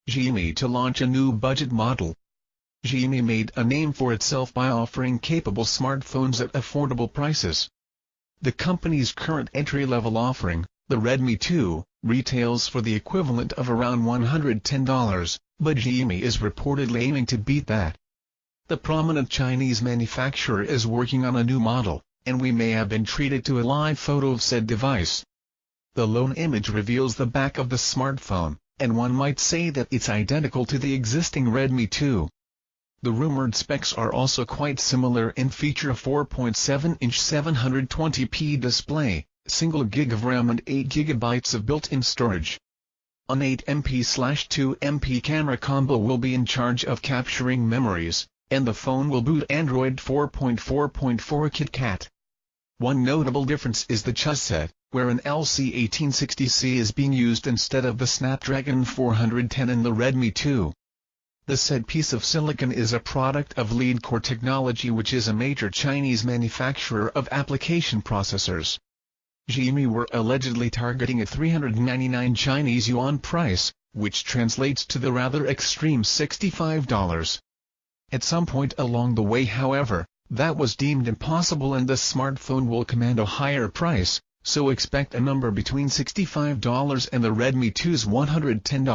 Xiaomi to launch a new budget model. Xiaomi made a name for itself by offering capable smartphones at affordable prices. The company's current entry-level offering, the Redmi 2, retails for the equivalent of around $110, but Xiaomi is reportedly aiming to beat that. The prominent Chinese manufacturer is working on a new model, and we may have been treated to a live photo of said device. The lone image reveals the back of the smartphone, and one might say that it's identical to the existing Redmi 2. The rumored specs are also quite similar and feature a 4.7-inch 720p display, single gig of RAM and 8 GB of built-in storage. An 8MP/2MP camera combo will be in charge of capturing memories, and the phone will boot Android 4.4.4 KitKat. One notable difference is the chipset, where an LC1860C is being used instead of the Snapdragon 410 in the Redmi 2. The said piece of silicon is a product of Leadcore Technology, which is a major Chinese manufacturer of application processors. Xiaomi were allegedly targeting a 399 Chinese yuan price, which translates to the rather extreme $65. At some point along the way, however, that was deemed impossible and the smartphone will command a higher price, so expect a number between $65 and the Redmi 2's $110.